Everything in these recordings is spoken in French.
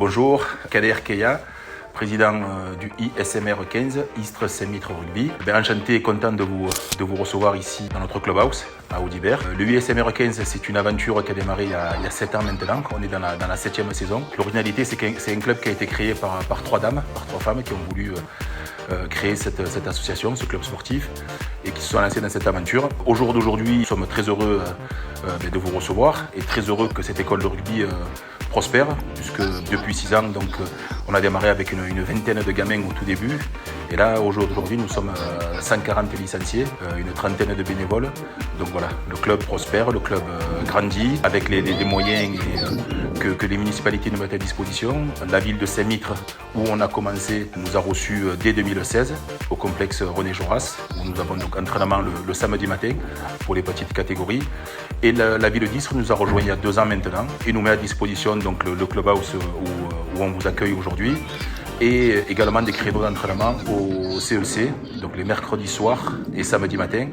Bonjour, Kader Keya, président du ISMR 15, Istres Saint-Mitre Rugby. Enchanté et content de vous recevoir ici dans notre clubhouse à Audibert. Le ISMR 15, c'est une aventure qui a démarré il y a 7 ans maintenant. On est dans la 7e saison. L'originalité, c'est que c'est un club qui a été créé par 3 dames, par 3 femmes qui ont voulu créer cette association, ce club sportif, et qui se sont lancés dans cette aventure. Au jour d'aujourd'hui, nous sommes très heureux de vous recevoir et très heureux que cette école de rugby prospère, puisque depuis 6 ans, donc, on a démarré avec une vingtaine de gamins au tout début. Et là, au jour d'aujourd'hui, nous sommes 140 licenciés, une trentaine de bénévoles. Donc voilà, le club prospère, le club grandit avec les moyens que les municipalités nous mettent à disposition. La ville de Saint-Mitre, où on a commencé, nous a reçus dès 2016 au complexe René Joras, où nous avons donc entraînement le samedi matin pour les petites catégories. Et la ville d'Istres nous a rejoint il y a 2 ans maintenant et nous met à disposition donc le clubhouse où on vous accueille aujourd'hui, et également des créneaux d'entraînement au CEC, donc les mercredis soirs et samedi matin,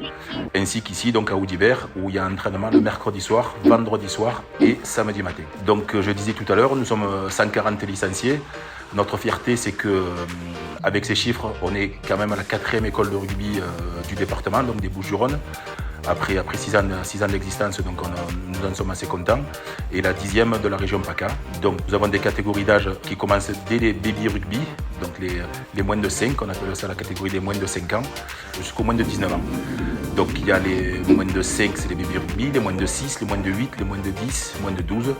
ainsi qu'ici donc à Audibert, où il y a un entraînement le mercredi soir, vendredi soir et samedi matin. Donc je disais tout à l'heure, nous sommes 140 licenciés. Notre fierté, c'est que avec ces chiffres, on est quand même à la 4e école de rugby du département, donc des Bouches-du-Rhône. Après 6 ans d'existence, donc nous en sommes assez contents. Et la 10e de la région PACA. Donc nous avons des catégories d'âge qui commencent dès les baby rugby, donc les moins de 5, on appelle ça la catégorie des moins de 5 ans, jusqu'aux moins de 19 ans. Donc il y a les moins de 5, c'est les baby rugby, les moins de 6, les moins de 8, les moins de 10, moins de 12,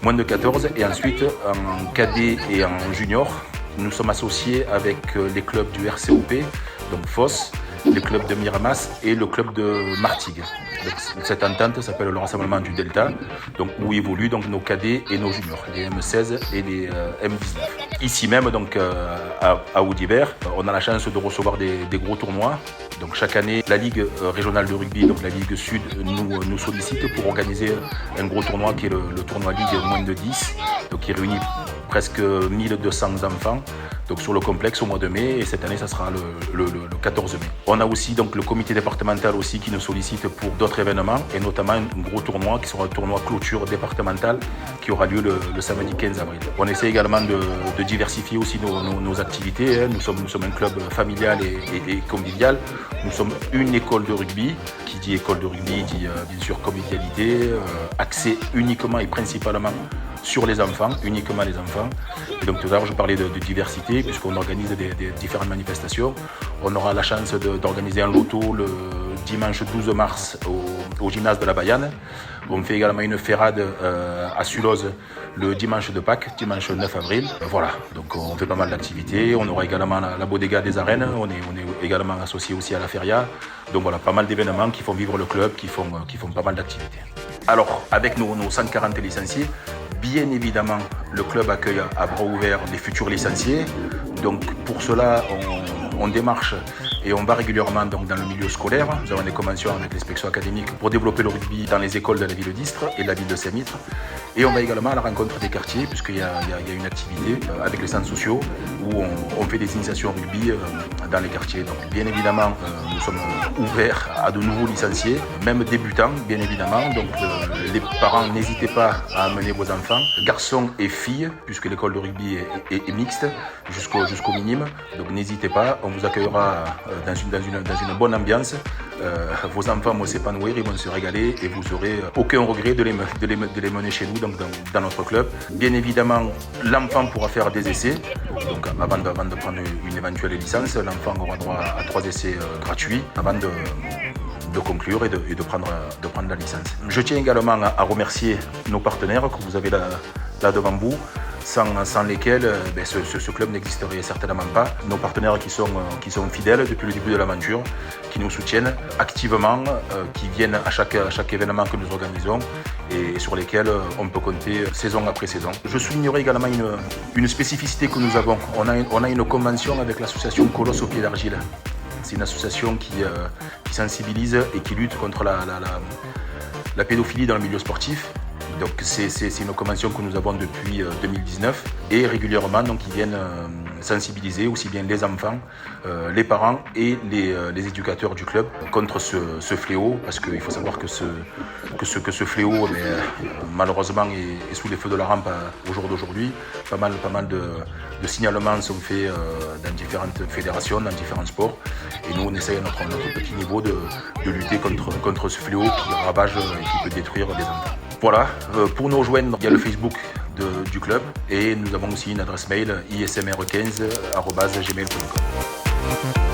moins de 14. Et ensuite, en cadet et en junior, nous sommes associés avec les clubs du RCOP, donc FOS, le club de Miramas et le club de Martigues. Donc, cette entente s'appelle le Rassemblement du Delta, donc, où évoluent donc, nos cadets et nos juniors, les M16 et les M19. Ici même, donc, à Audibert, on a la chance de recevoir des gros tournois. Donc, chaque année, la Ligue régionale de rugby, donc la Ligue Sud, nous sollicite pour organiser un gros tournoi qui est le tournoi Ligue moins de 10, donc, qui réunit presque 1200 enfants, donc sur le complexe au mois de mai, et cette année ça sera le 14 mai. On a aussi donc le comité départemental aussi qui nous sollicite pour d'autres événements, et notamment un gros tournoi qui sera un tournoi clôture départemental qui aura lieu le samedi 15 avril. On essaie également de diversifier aussi nos activités. Nous sommes un club familial et convivial. Nous sommes une école de rugby. Qui dit école de rugby dit bien sûr convivialité, axé uniquement et principalement sur les enfants, uniquement les enfants. Et donc tout à l'heure je parlais de diversité puisqu'on organise des différentes manifestations. On aura la chance d'organiser un loto le dimanche 12 mars au gymnase de la Bayane. On fait également une ferrade à Sulloz le dimanche de Pâques, dimanche 9 avril. Voilà, donc on fait pas mal d'activités. On aura également la bodega des arènes. On est également associé aussi à la feria. Donc voilà, pas mal d'événements qui font vivre le club, qui font pas mal d'activités. Alors, avec nos 140 licenciés, bien évidemment, le club accueille à bras ouverts les futurs licenciés. Donc pour cela, on démarche et on va régulièrement donc, dans le milieu scolaire. Nous avons des conventions avec l'inspection académique pour développer le rugby dans les écoles de la ville d'Istres et de la ville de Saint-Mitre. Et on va également à la rencontre des quartiers, puisqu'il y a une activité avec les centres sociaux où on fait des initiations rugby dans les quartiers. Donc bien évidemment, nous sommes ouverts à de nouveaux licenciés, même débutants, bien évidemment. Donc les parents, n'hésitez pas à amener vos enfants, garçons et filles, puisque l'école de rugby est mixte jusqu'au minimum. Donc n'hésitez pas, on vous accueillera dans une bonne ambiance. Vos enfants vont s'épanouir, ils vont se régaler et vous n'aurez aucun regret de les mener chez nous, donc dans notre club. Bien évidemment, l'enfant pourra faire des essais. Donc avant de prendre une éventuelle licence, l'enfant aura droit à 3 essais gratuits avant de conclure et de prendre la licence. Je tiens également à remercier nos partenaires que vous avez là devant vous, sans lesquels ce club n'existerait certainement pas. Nos partenaires qui sont fidèles depuis le début de l'aventure, qui nous soutiennent activement, qui viennent à chaque événement que nous organisons et sur lesquels on peut compter saison après saison. Je soulignerai également une spécificité que nous avons. On a une convention avec l'association Colosse au pied d'argile. C'est une association qui sensibilise et qui lutte contre la pédophilie dans le milieu sportif. Donc c'est une convention que nous avons depuis 2019 et régulièrement donc ils viennent sensibiliser aussi bien les enfants, les parents et les éducateurs du club contre ce fléau, parce qu'il faut savoir que ce fléau malheureusement est sous les feux de la rampe au jour d'aujourd'hui. Pas mal de signalements sont faits dans différentes fédérations, dans différents sports, et nous on essaye à notre petit niveau de lutter contre ce fléau qui ravage et qui peut détruire des enfants. Voilà, pour nous rejoindre, il y a le Facebook du club et nous avons aussi une adresse mail ismr15@gmail.com.